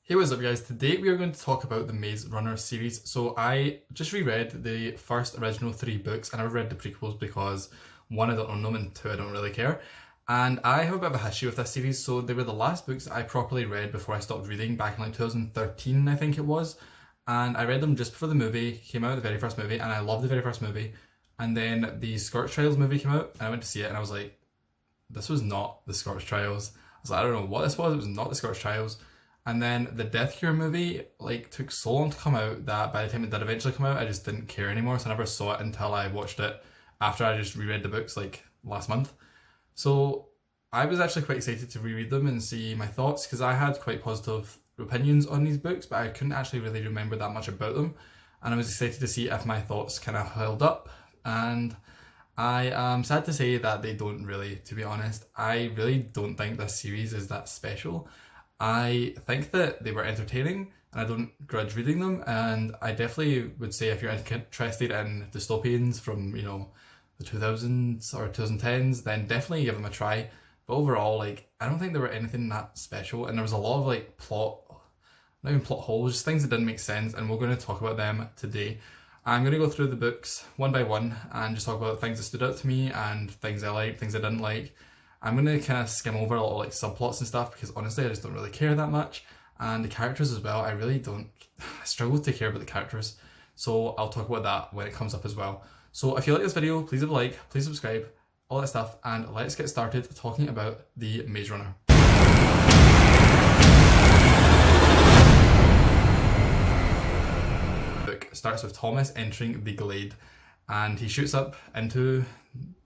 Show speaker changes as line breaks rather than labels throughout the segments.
Hey, what's up guys? Today we are going to talk about the Maze Runner series. So I just reread the first original three books. I never read the prequels because one, I don't own them, and two, I don't really care. And I have a bit of a history with this series. So they were the last books I properly read before I stopped reading back in like 2013, I think it was. And I read them just before the movie came out, the very first movie, and I loved the very first movie. And then the Scorch Trials movie came out, and I went to see it, and I was like, this was not the Scorch Trials. I was like, I don't know what this was. It was not the Scorch Trials. And then the Death Cure movie like took so long to come out that by the time it did eventually come out, I just didn't care anymore. So I never saw it until I watched it after I just reread the books like last month. So I was actually quite excited to reread them and see my thoughts because I had quite positive opinions on these books, but I couldn't actually really remember that much about them. And I was excited to see if my thoughts kind of held up. And I am sad to say that they don't really, to be honest. I really don't think this series is that special. I think that they were entertaining and I don't grudge reading them, and I definitely would say if you're interested in dystopians from, the 2000s or 2010s, then definitely give them a try. But overall, like, I don't think there were anything that special, and there was a lot of like not even plot holes, just things that didn't make sense, and we're going to talk about them today. I'm going to go through the books one by one and just talk about things that stood out to me and things I liked, things I didn't like. I'm going to kind of skim over a lot of like subplots and stuff because honestly I just don't really care that much. And the characters as well, I really don't, I struggle to care about the characters. So I'll talk about that when it comes up as well. So if you like this video, please leave a like, please subscribe, all that stuff, and let's get started talking about the Maze Runner. Book starts with Thomas entering the Glade, and he shoots up into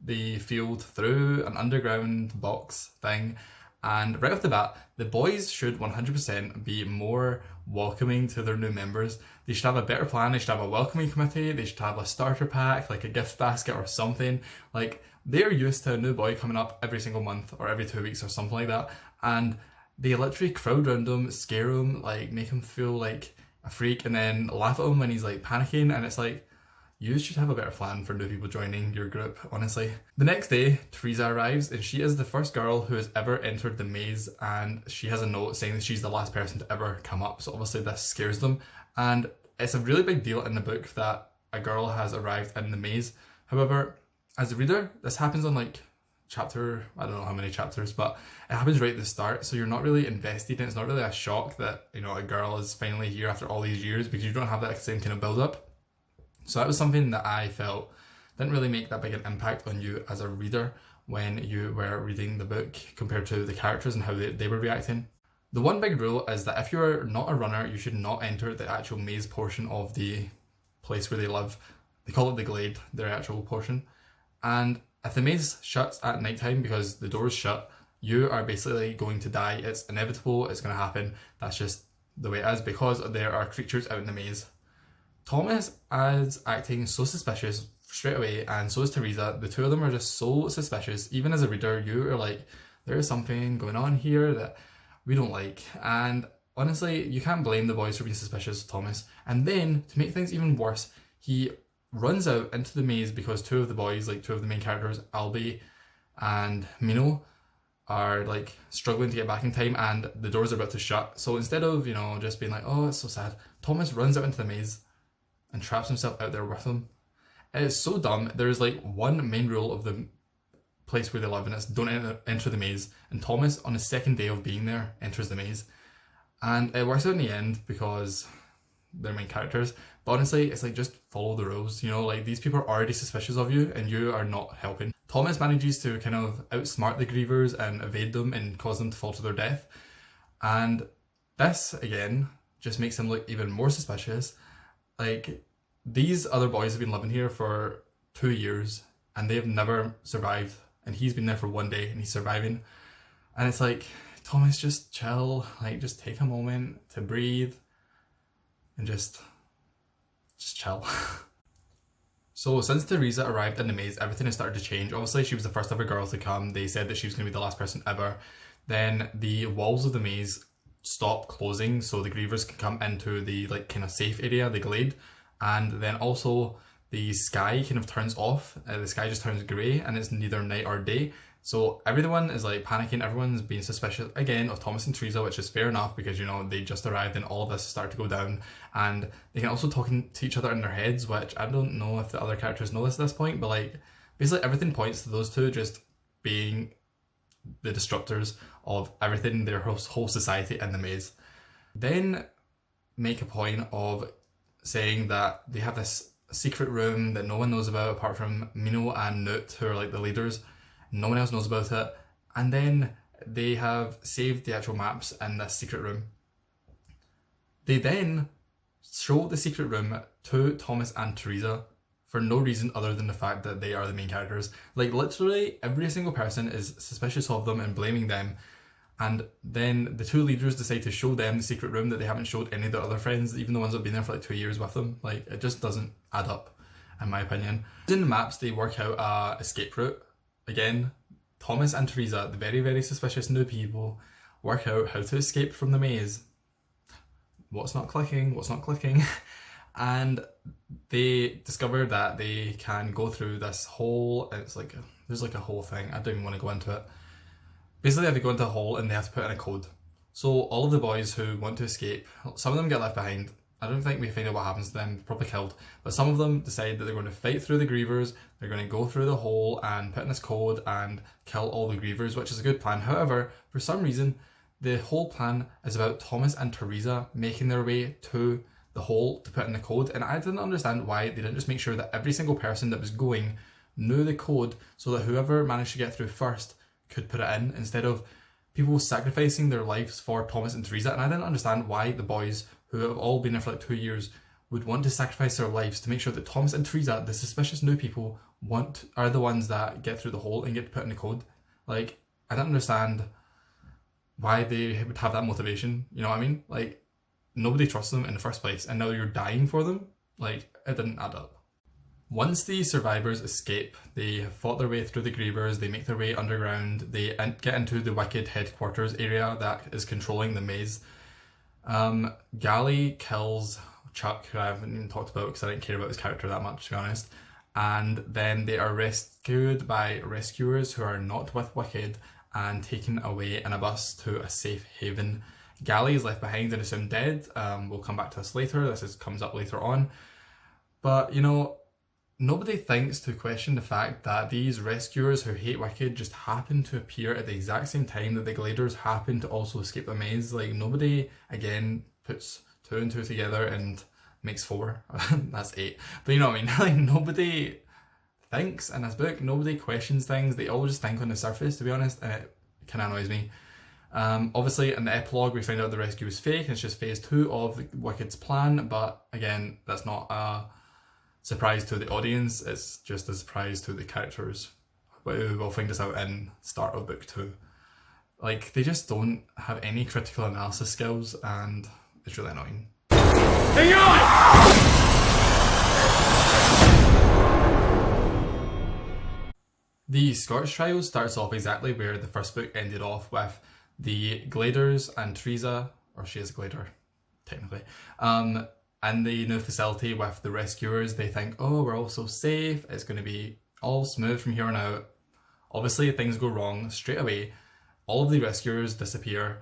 the field through an underground box thing, and right off the bat the boys should 100% be more welcoming to their new members. They should have a better plan. They should have a welcoming committee. They should have a starter pack, like a gift basket or something. Like, they're used to a new boy coming up every single month or every 2 weeks or something like that, and they literally crowd around him, scare him, like make him feel like a freak, and then laugh at him when he's like panicking. And it's like, you should have a better plan for new people joining your group, honestly. The next day, Teresa arrives, and she is the first girl who has ever entered the maze, and she has a note saying that she's the last person to ever come up, so obviously this scares them. And it's a really big deal in the book that a girl has arrived in the maze. However, as a reader, this happens on like chapter, I don't know how many chapters, but it happens right at the start, so you're not really invested, and it's not really a shock that, a girl is finally here after all these years, because you don't have that same kind of build-up. So that was something that I felt didn't really make that big an impact on you as a reader when you were reading the book compared to the characters and how they were reacting. The one big rule is that if you're not a runner, you should not enter the actual maze portion of the place where they live. They call it the Glade, their actual portion. And if the maze shuts at nighttime because the doors shut, you are basically going to die. It's inevitable, it's going to happen. That's just the way it is because there are creatures out in the maze. Thomas is acting so suspicious straight away, and so is Teresa. The two of them are just so suspicious. Even as a reader, you are like, there is something going on here that we don't like. And honestly, you can't blame the boys for being suspicious of Thomas. And then, to make things even worse, he runs out into the maze because two of the boys, like two of the main characters, Albie and Mino, are like struggling to get back in time, and the doors are about to shut. So instead of, just being like, oh, it's so sad, Thomas runs out into the maze and traps himself out there with them. It is so dumb. There's like one main rule of the place where they live, and it's don't enter the maze. And Thomas, on his second day of being there, enters the maze. And it works out in the end because they're main characters. But honestly, it's like, just follow the rules. Like, these people are already suspicious of you and you are not helping. Thomas manages to kind of outsmart the grievers and evade them and cause them to fall to their death. And this, again, just makes him look even more suspicious. Like, these other boys have been living here for 2 years and they've never survived, and he's been there for 1 day and he's surviving. And it's like, Thomas, just chill, like, just take a moment to breathe and just chill. So since Teresa arrived in the maze, everything has started to change. Obviously, she was the first ever girl to come. They said that she was going to be the last person ever. Then the walls of the maze stop closing so the grievers can come into the like kind of safe area, the Glade. And then also the sky kind of turns off. The sky just turns grey, and it's neither night or day. So everyone is like panicking, everyone's being suspicious again of Thomas and Teresa, which is fair enough because, you know, they just arrived and all of this started to go down. And they can also talk to each other in their heads, which I don't know if the other characters know this at this point, but like basically everything points to those two just being the disruptors of everything, their whole society in the maze. Then make a point of saying that they have this secret room that no one knows about apart from Mino and Newt, who are like the leaders. No one else knows about it. And then they have saved the actual maps in this secret room. They then show the secret room to Thomas and Teresa for no reason other than the fact that they are the main characters. Like literally every single person is suspicious of them and blaming them. And then the two leaders decide to show them the secret room that they haven't showed any of their other friends, even the ones that have been there for like 2 years with them. Like it just doesn't add up, in my opinion. In the maps, they work out a escape route. Again, Thomas and Teresa, the very, very suspicious new people, work out how to escape from the maze. What's not clicking? What's not clicking? And they discover that they can go through this whole, there's like a whole thing. I don't even want to go into it. Basically, they have to go into a hole and they have to put in a code. So all of the boys who want to escape, some of them get left behind. I don't think we find out what happens to them, probably killed. But some of them decide that they're going to fight through the grievers, they're going to go through the hole and put in this code and kill all the grievers, which is a good plan. However, for some reason, the whole plan is about Thomas and Teresa making their way to the hole to put in the code. And I didn't understand why they didn't just make sure that every single person that was going knew the code so that whoever managed to get through first could put it in, instead of people sacrificing their lives for Thomas and Teresa. And I didn't understand why the boys, who have all been there for like 2 years, would want to sacrifice their lives to make sure that Thomas and Teresa, the suspicious new people, are the ones that get through the hole and get to put in the code. Like, I don't understand why they would have that motivation, you know what I mean? Like, nobody trusts them in the first place, and now you're dying for them? Like, it didn't add up. Once the survivors escape, they have fought their way through the grievers, they make their way underground, they get into the Wicked headquarters area that is controlling the maze. Gally kills Chuck, who I haven't even talked about because I didn't care about his character that much, to be honest. And then they are rescued by rescuers who are not with Wicked and taken away in a bus to a safe haven. Gally is left behind and assumed dead. We'll come back to this later. Comes up later on. But, you know, nobody thinks to question the fact that these rescuers who hate Wicked just happen to appear at the exact same time that the Gliders happen to also escape the maze. Like, nobody, again, puts 2 and 2 together and makes 4. That's 8. But you know what I mean? Like, nobody thinks in this book. Nobody questions things. They all just think on the surface, to be honest, and it kind of annoys me. Obviously, in the epilogue, we find out the rescue is fake, and it's just phase 2 of the Wicked's plan. But again, that's not a surprise to the audience, it's just a surprise to the characters. We'll find this out in the start of book 2. Like, they just don't have any critical analysis skills, and it's really annoying. The Scottish Trials starts off exactly where the first book ended off, with the Gliders and Teresa, or she is a Glider, technically, and the new facility with the rescuers. They think, oh, we're all so safe, it's going to be all smooth from here on out. Obviously, things go wrong straight away. All of the rescuers disappear.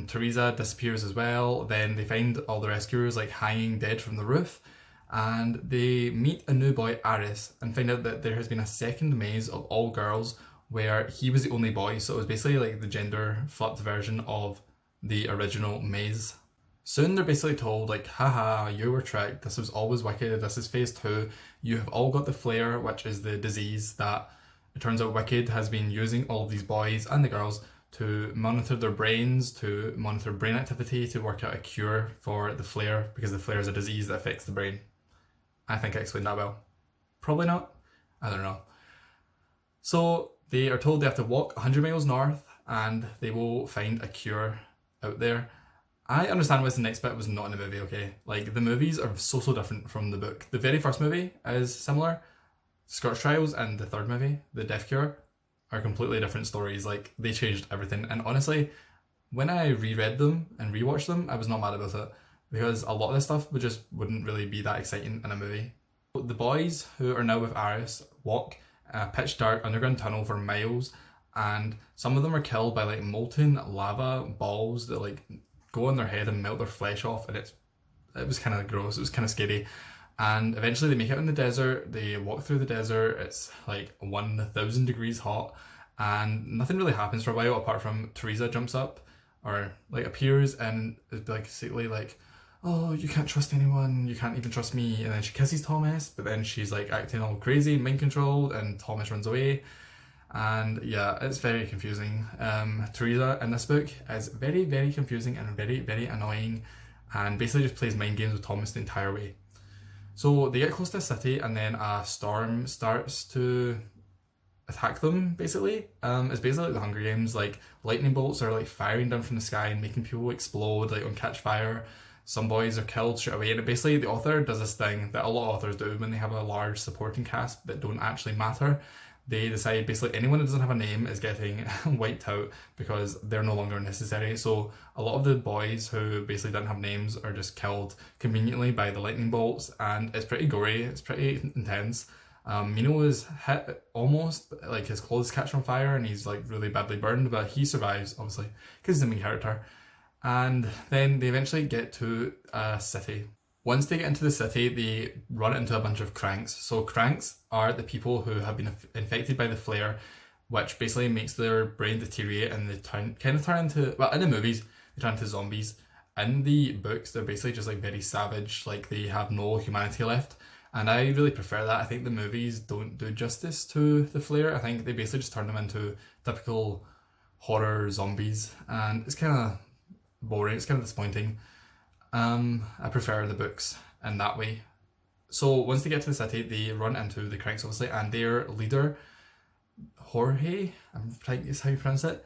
Teresa disappears as well. Then they find all the rescuers like hanging dead from the roof, and they meet a new boy, Aris, and find out that there has been a second maze of all girls where he was the only boy. So it was basically like the gender flipped version of the original maze. Soon they're basically told, like, haha, you were tricked, this was always Wicked, this is phase 2, you have all got the flare, which is the disease that it turns out Wicked has been using all of these boys and the girls to monitor their brains, to monitor brain activity, to work out a cure for the flare, because the flare is a disease that affects the brain. I think I explained that well. Probably not. I don't know. So they are told they have to walk 100 miles north and they will find a cure out there. I understand why the next bit was not in the movie, okay? Like, the movies are so different from the book. The very first movie is similar. Scottish Trials and the third movie, The Death Cure, are completely different stories. Like, they changed everything. And honestly, when I reread them and rewatched them, I was not mad about it, because a lot of this stuff wouldn't really be that exciting in a movie. The boys, who are now with Aris, walk a pitch dark underground tunnel for miles, and some of them are killed by like molten lava balls that like go on their head and melt their flesh off, and it was kind of gross. It was kind of scary. And eventually they make it in the desert. They walk through the desert. It's like 1,000 degrees hot, and nothing really happens for a while apart from Teresa jumps up or like appears and is like basically like, oh, you can't trust anyone, you can't even trust me. And then she kisses Thomas, but then she's like acting all crazy, mind controlled, and Thomas runs away. And yeah, it's very confusing. Teresa in this book is very, very confusing and very, very annoying, and basically just plays mind games with Thomas the entire way. So they get close to the city, and then a storm starts to attack them, basically. It's basically like the Hunger Games, like lightning bolts are like firing down from the sky and making people explode, like on catch fire. Some boys are killed straight away, and basically the author does this thing that a lot of authors do when they have a large supporting cast that don't actually matter. They decide basically anyone who doesn't have a name is getting wiped out because they're no longer necessary. So a lot of the boys who basically didn't have names are just killed conveniently by the lightning bolts, and it's pretty gory, it's pretty intense. Mino is hit almost, like his clothes catch on fire and he's like really badly burned, but he survives obviously because he's the main character. And then they eventually get to a city. Once they get into the city, they run into a bunch of cranks. So cranks are the people who have been infected by the flare, which basically makes their brain deteriorate, and they turn into, well, in the movies, they turn into zombies. In the books, they're basically just like very savage, like they have no humanity left. And I really prefer that. I think the movies don't do justice to the flare. I think they basically just turn them into typical horror zombies, and it's kind of boring, it's kind of disappointing. I prefer the books in that way. So once they get to the city, they run into the cranks, obviously, and their leader, Jorge, I'm trying is how you pronounce it,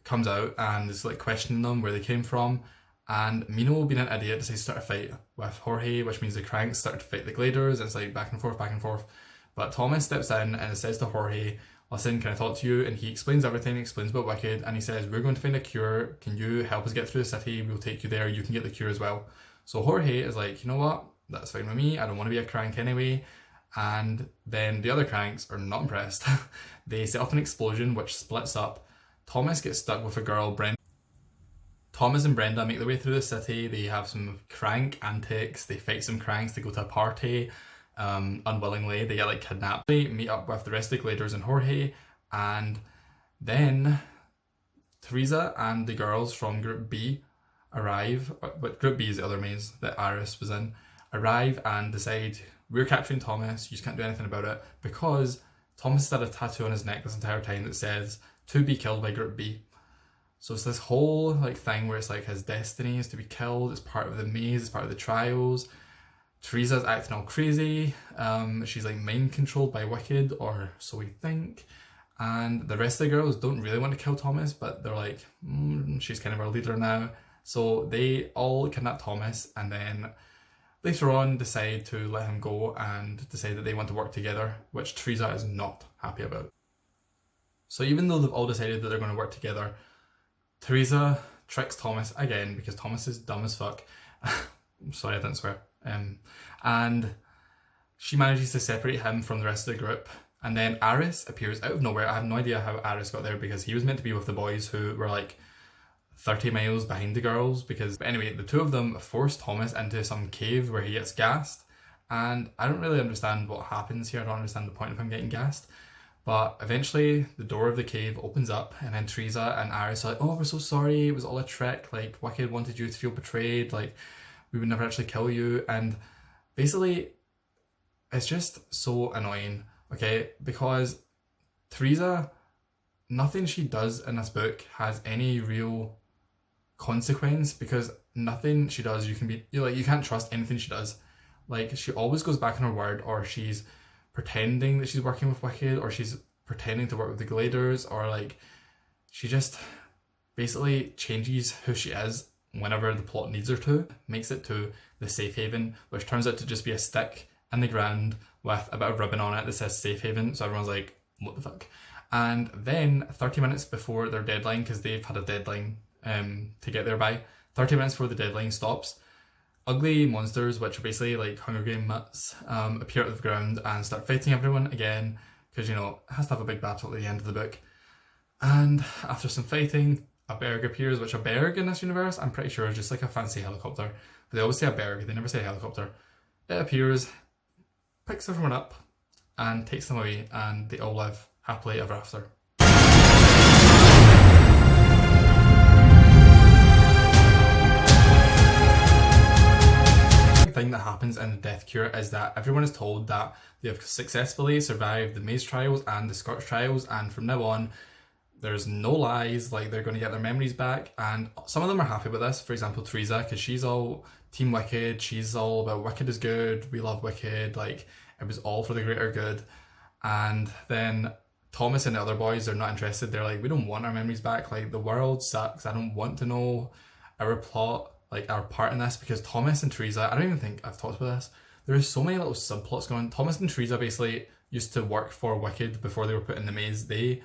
comes out and is like questioning them where they came from. And Mino, being an idiot, decides to start a fight with Jorge, which means the cranks start to fight the gliders, and it's like back and forth, back and forth. But Thomas steps in and says to Jorge, listen, can I talk to you? And he explains everything, explains about Wicked, and he says, we're going to find a cure. Can you help us get through the city? We'll take you there. You can get the cure as well. So Jorge is like, you know what? That's fine with me. I don't want to be a crank anyway. And then the other cranks are not impressed. They set off an explosion, which splits up. Thomas gets stuck with a girl, Brenda. Thomas and Brenda make their way through the city. They have some crank antics. They fight some cranks. They go to a party. Unwillingly, they get like kidnapped. They meet up with the rest of the gliders and Jorge, and then Teresa and the girls from Group B arrive, but Group B is the other maze that Iris was in, arrive and decide, we're capturing Thomas, you just can't do anything about it, because Thomas has had a tattoo on his neck this entire time that says, to be killed by Group B. So it's this whole like thing where it's like his destiny is to be killed, it's part of the maze, it's part of the trials. Teresa's acting all crazy, she's like mind controlled by Wicked, or so we think, and the rest of the girls don't really want to kill Thomas, but they're like, she's kind of our leader now, so they all kidnap Thomas, and then later on decide to let him go and decide that they want to work together, which Teresa is not happy about. So even though they've all decided that they're going to work together, Teresa tricks Thomas again, because Thomas is dumb as fuck. Sorry, I didn't swear. And she manages to separate him from the rest of the group, and then Aris appears out of nowhere. I have no idea how Aris got there, because he was meant to be with the boys who were like 30 miles behind the girls, because but anyway, the two of them force Thomas into some cave where he gets gassed, and I don't really understand what happens here. I don't understand the point of him getting gassed, but eventually the door of the cave opens up, and then Teresa and Aris are like, oh, we're so sorry, it was all a trick, like Wicked wanted you to feel betrayed, like we would never actually kill you. And basically it's just so annoying, okay, because Teresa, nothing she does in this book has any real consequence, because nothing she does you can't trust anything she does. Like, she always goes back on her word, or she's pretending that she's working with Wicked, or she's pretending to work with the Gliders, or like she just basically changes who she is whenever the plot needs her to, makes it to the safe haven, which turns out to just be a stick in the ground with a bit of ribbon on it that says safe haven, so everyone's like, what the fuck? And then 30 minutes before their deadline, because they've had a deadline to get there by, 30 minutes before the deadline stops, ugly monsters, which are basically like Hunger Game mutts, appear out of the ground and start fighting everyone again, because, you know, it has to have a big battle at the end of the book. And after some fighting, a berg appears, which a berg in this universe, I'm pretty sure is just like a fancy helicopter. But they always say a berg, they never say a helicopter. It appears, picks everyone up, and takes them away, and they all live happily ever after. Thing that happens in the Death Cure is that everyone is told that they have successfully survived the maze trials and the Scotch trials, and from now on there's no lies, like they're going to get their memories back. And some of them are happy with this, for example Teresa, because she's all team Wicked, she's all about Wicked is good, we love Wicked, like it was all for the greater good. And then Thomas and the other boys are not interested, they're like, we don't want our memories back, like the world sucks, I don't want to know our plot, like our part in this, because Thomas and Teresa, I don't even think I've talked about this, there's so many little subplots going on. Thomas and Teresa basically used to work for Wicked before they were put in the maze. They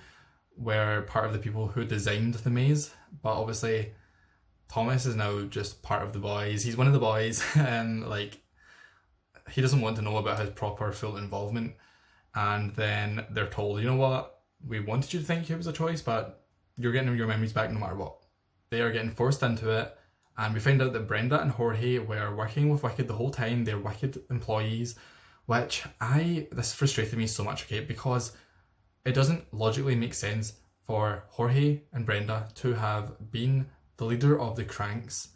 were part of the people who designed the maze, but obviously Thomas is now just part of the boys. He's one of the boys, and like he doesn't want to know about his proper full involvement. And then they're told, you know what, we wanted you to think it was a choice, but you're getting your memories back no matter what. They are getting forced into it. And we find out that Brenda and Jorge were working with Wicked the whole time. They're Wicked employees, which this frustrated me so much, okay, because it doesn't logically make sense for Jorge and Brenda to have been the leader of the Cranks,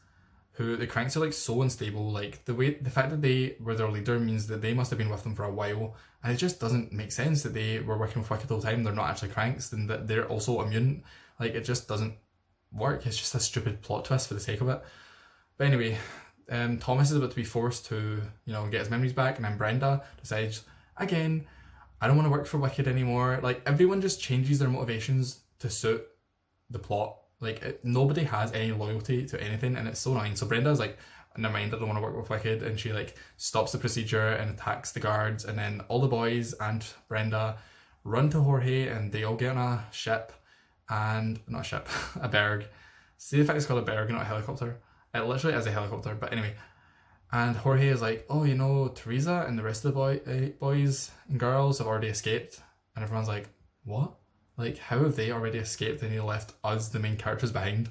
who the Cranks are like so unstable. Like the fact that they were their leader means that they must have been with them for a while, and it just doesn't make sense that they were working with Wicked the whole time. They're not actually Cranks, and that they're also immune. Like it just doesn't work. It's just a stupid plot twist for the sake of it. But anyway, Thomas is about to be forced to, get his memories back, and then Brenda decides, again, I don't want to work for Wicked anymore. Like, everyone just changes their motivations to suit the plot. Like, nobody has any loyalty to anything, and it's so annoying. So Brenda's like, never mind, I don't want to work with Wicked, and she, like, stops the procedure and attacks the guards, and then all the boys and Brenda run to Jorge, and they all get on a ship, and, not a ship, a berg. See the fact it's called a berg, not a helicopter? It literally is a helicopter, but anyway. And Jorge is like, oh, Teresa and the rest of the boys and girls have already escaped. And everyone's like, what? Like, how have they already escaped and they left us, the main characters, behind?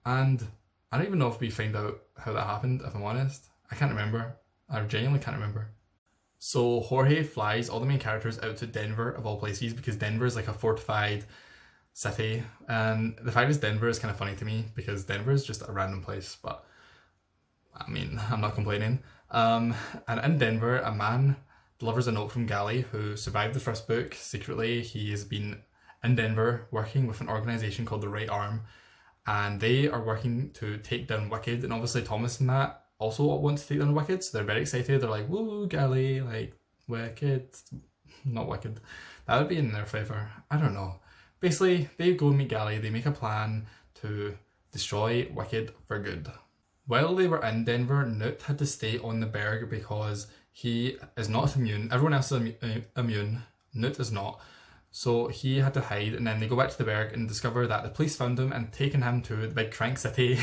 And I don't even know if we find out how that happened, if I'm honest. I can't remember. I genuinely can't remember. So Jorge flies all the main characters out to Denver, of all places, because Denver is like a fortified city. And the fact is Denver is kind of funny to me, because Denver is just a random place, but I mean, I'm not complaining. And in Denver, a man delivers a note from Gally, who survived the first book secretly. He has been in Denver working with an organisation called the Right Arm, and they are working to take down Wicked. And obviously Thomas and that also want to take down Wicked, so they're very excited. They're like, woo, Gally, like, Wicked. Not Wicked. That would be in their favour. I don't know. Basically, they go and meet Gally. They make a plan to destroy Wicked for good. While they were in Denver, Newt had to stay on the berg because he is not immune. Everyone else is immune. Newt is not. So he had to hide, and then they go back to the berg and discover that the police found him and taken him to the big Crank City.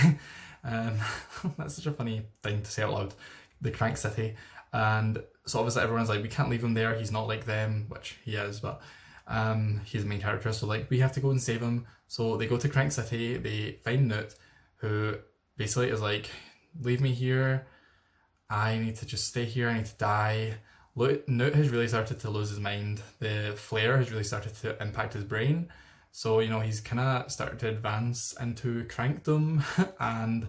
That's such a funny thing to say out loud. The Crank City. And so obviously everyone's like, we can't leave him there. He's not like them, which he is, but he's the main character. So like, we have to go and save him. So they go to Crank City. They find Newt, who basically is like, leave me here, I need to just stay here, I need to die. Newt has really started to lose his mind. The flare has really started to impact his brain. So, he's kind of started to advance into crankdom, and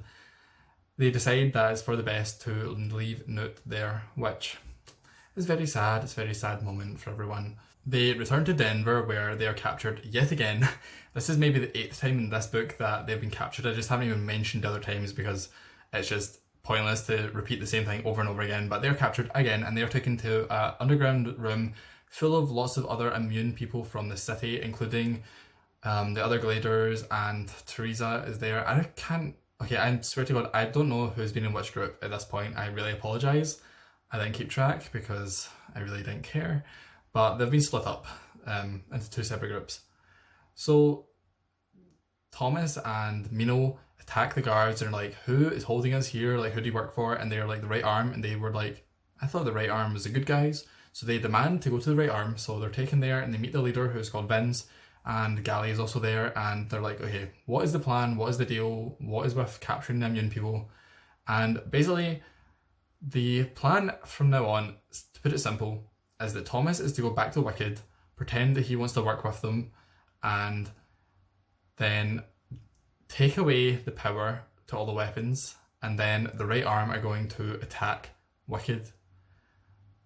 they decide that it's for the best to leave Newt there, which is very sad. It's a very sad moment for everyone. They return to Denver, where they are captured yet again. This is maybe the 8th time in this book that they've been captured. I just haven't even mentioned other times because it's just pointless to repeat the same thing over and over again. But they're captured again, and they're taken to an underground room full of lots of other immune people from the city, including the other Gliders, and Teresa is there. I swear to God, I don't know who's been in which group at this point. I really apologise. I didn't keep track because I really didn't care. But they've been split up into 2 separate groups. So Thomas and Mino attack the guards and are like, who is holding us here? Like, who do you work for? And they're like, the Right Arm. And they were like, I thought the Right Arm was the good guys. So they demand to go to the Right Arm. So they're taken there and they meet the leader, who's called Vince. and Gally is also there, and they're like, okay, what is the plan? What is the deal? What is with capturing the immune people? And basically, the plan from now on, to put it simple, is that Thomas is to go back to Wicked, pretend that he wants to work with them, and then take away the power to all the weapons, and then the right arm are going to attack Wicked.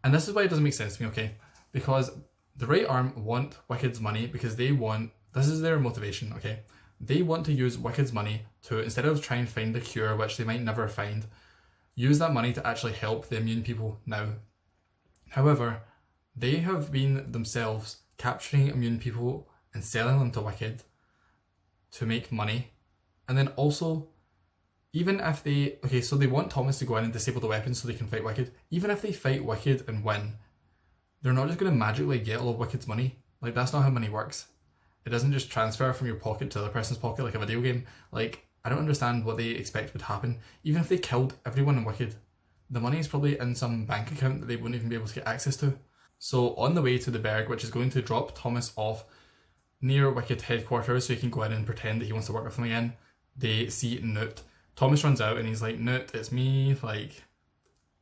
And this is why it doesn't make sense to me, okay? Because the right arm want Wicked's money because they want, this is their motivation, okay? They want to use Wicked's money to, instead of trying to find the cure, which they might never find, use that money to actually help the immune people now. However, they have been themselves capturing immune people and selling them to Wicked to make money. And then also, even if they, okay, so they want Thomas to go in and disable the weapons so they can fight Wicked. Even if they fight Wicked and win, they're not just going to magically get all of Wicked's money. Like, that's not how money works. It doesn't just transfer from your pocket to the other person's pocket like a video game. Like, I don't understand what they expect would happen. Even if they killed everyone in Wicked, the money is probably in some bank account that they wouldn't even be able to get access to. So on the way to the Berg, which is going to drop Thomas off near Wicked headquarters so he can go in and pretend that he wants to work with them again, they see Newt. Thomas runs out and he's like, Newt, it's me, like,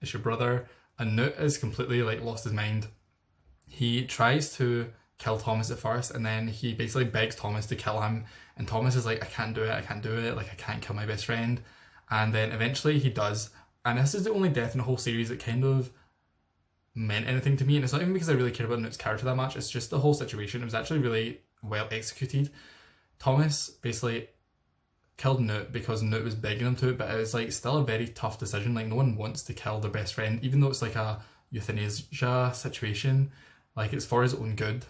it's your brother. And Newt is completely, like, lost his mind. He tries to kill Thomas at first, and then he basically begs Thomas to kill him, and Thomas is like, I can't do it, like, I can't kill my best friend. And then eventually he does, and this is the only death in the whole series that kind of meant anything to me, and it's not even because I really care about Newt's character that much, it's just the whole situation. It was actually really well executed. Thomas basically killed Newt because Newt was begging him to, but it was like still a very tough decision. Like, no one wants to kill their best friend, even though it's like a euthanasia situation, like it's for his own good.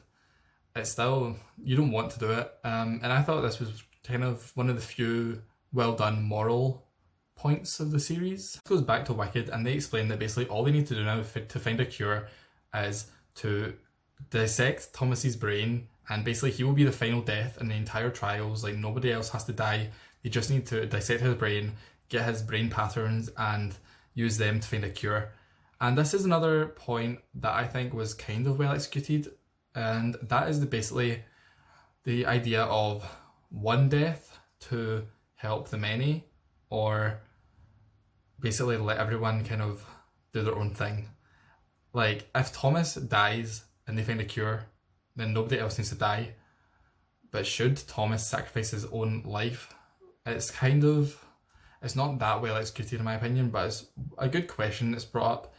It's still, you don't want to do it. And I thought this was kind of one of the few well done moral points of the series. It goes back to Wicked, and they explain that basically all they need to do now to find a cure is to dissect Thomas's brain, and basically he will be the final death in the entire trials. Like, nobody else has to die. They just need to dissect his brain, get his brain patterns, and use them to find a cure. And this is another point that I think was kind of well executed, and that is basically the idea of one death to help the many, or basically let everyone kind of do their own thing. Like, if Thomas dies and they find a cure, then nobody else needs to die. But should Thomas sacrifice his own life? It's not that well executed in my opinion, but it's a good question that's brought up.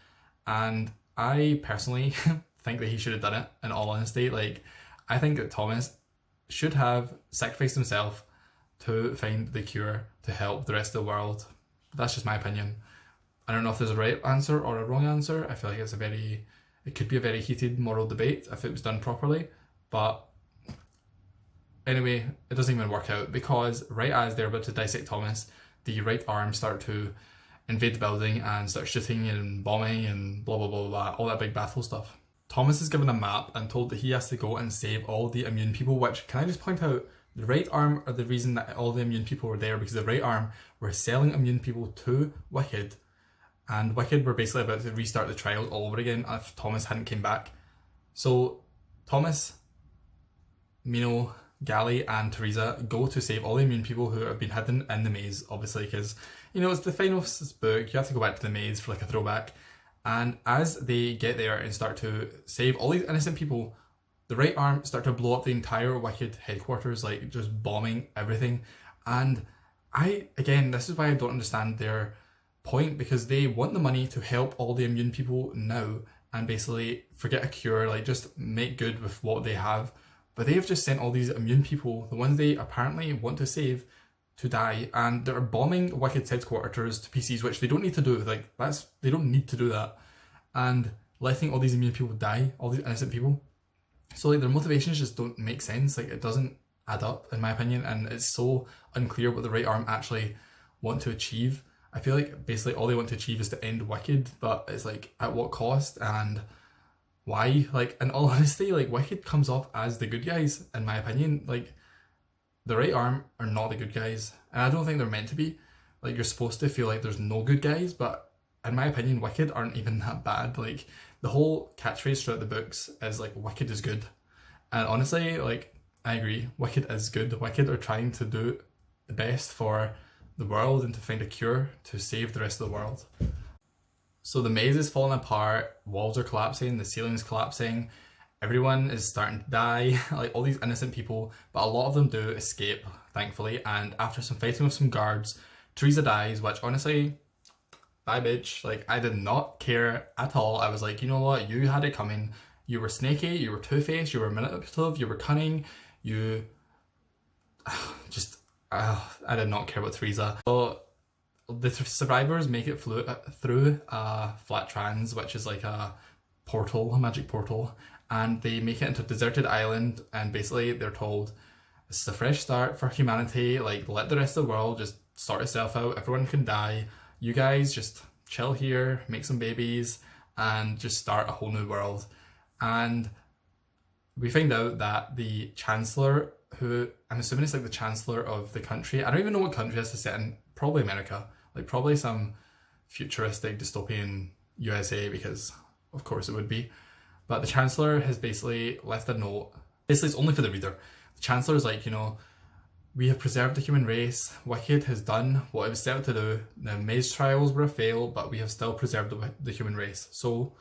And I personally think that he should have done it, in all honesty. Like, I think that Thomas should have sacrificed himself to find the cure to help the rest of the world. That's just my opinion. I don't know if there's a right answer or a wrong answer. I feel like it could be a very heated moral debate if it was done properly. But anyway, it doesn't even work out, because right as they're about to dissect Thomas, the right arm start to invade the building and start shooting and bombing and blah blah blah blah, all that big battle stuff. Thomas is given a map and told that he has to go and save all the immune people, which, can I just point out, the right arm are the reason that all the immune people were there, because the right arm were selling immune people to Wicked, and Wicked were basically about to restart the trials all over again if Thomas hadn't came back. So Thomas, Mino, Gally and Teresa go to save all the immune people who have been hidden in the maze, obviously, because, you know, it's the final book, you have to go back to the maze for like a throwback. And as they get there and start to save all these innocent people, the right arm start to blow up the entire Wicked headquarters, like just bombing everything. And this is why I don't understand their point, because they want the money to help all the immune people now and basically forget a cure, like just make good with what they have. But they have just sent all these immune people, the ones they apparently want to save, to die, and they're bombing Wicked's headquarters to pieces, which they don't need to do. Like, they don't need to do that, and letting all these immune people die, all these innocent people. So like, their motivations just don't make sense. Like, it doesn't add up, in my opinion, and it's so unclear what the right arm actually want to achieve. I feel like basically all they want to achieve is to end Wicked, but it's like, at what cost and why? Like, in all honesty, like, Wicked comes off as the good guys, in my opinion. Like, the right arm are not the good guys, and I don't think they're meant to be. Like, you're supposed to feel like there's no good guys, but in my opinion, Wicked aren't even that bad. Like, the whole catchphrase throughout the books is like, Wicked is good. And honestly, like, I agree. Wicked is good. Wicked are trying to do the best for the world and to find a cure to save the rest of the world. So the maze is falling apart, walls are collapsing, the ceiling's collapsing, everyone is starting to die, like all these innocent people, but a lot of them do escape, thankfully, and after some fighting with some guards, Teresa dies, which honestly, bye bitch, like I did not care at all. I was like, you know what, you had it coming. You were snaky, you were two-faced, you were manipulative, you were cunning, you just, I did not care about Teresa. So the survivors make it through Flat Trans, which is like a portal, a magic portal, and they make it into a deserted island, and basically they're told, this is a fresh start for humanity, like let the rest of the world just sort itself out, everyone can die, you guys just chill here, make some babies, and just start a whole new world. And we find out that the Chancellor, who I'm assuming is like the Chancellor of the country, I don't even know what country this is set in, probably America, like probably some futuristic dystopian USA, because of course it would be. But the Chancellor has basically left a note, basically it's only for the reader. The Chancellor is like, you know, we have preserved the human race, Wicked has done what it was set out to do, the maze trials were a fail, but we have still preserved the human race. So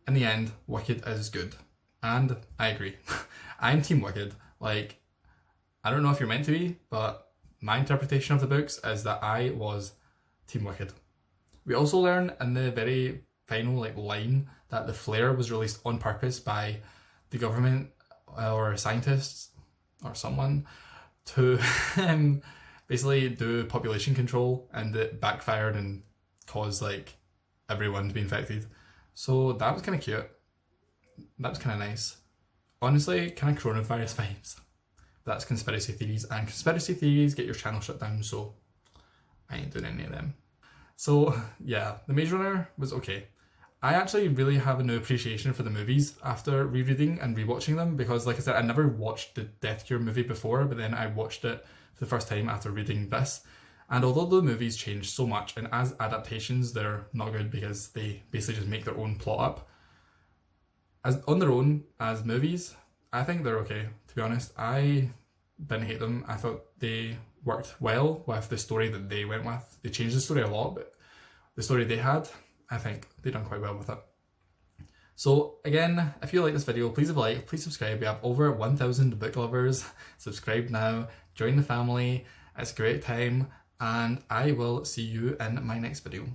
in the end, Wicked is good. And I agree. I'm Team Wicked. Like, I don't know if you're meant to be, but my interpretation of the books is that I was Team Wicked. We also learn in the very final line that the flare was released on purpose by the government or scientists or someone to basically do population control, and it backfired and caused like everyone to be infected. So that was kind of cute. That was kind of nice. Honestly, kind of coronavirus vibes. That's conspiracy theories, and conspiracy theories get your channel shut down, so I ain't doing any of them. So yeah, The Maze Runner was okay. I actually really have a new appreciation for the movies after rereading and rewatching them, because like I said, I never watched the Death Cure movie before, but then I watched it for the first time after reading this. And although the movies changed so much, and as adaptations they're not good because they basically just make their own plot up, as on their own as movies, I think they're okay, to be honest. I didn't hate them. I thought they worked well with the story that they went with. They changed the story a lot, but the story they had, I think they done quite well with it. So again, if you like this video, please leave a like, please subscribe. We have over 1,000 book lovers. Subscribe now, join the family. It's a great time, and I will see you in my next video.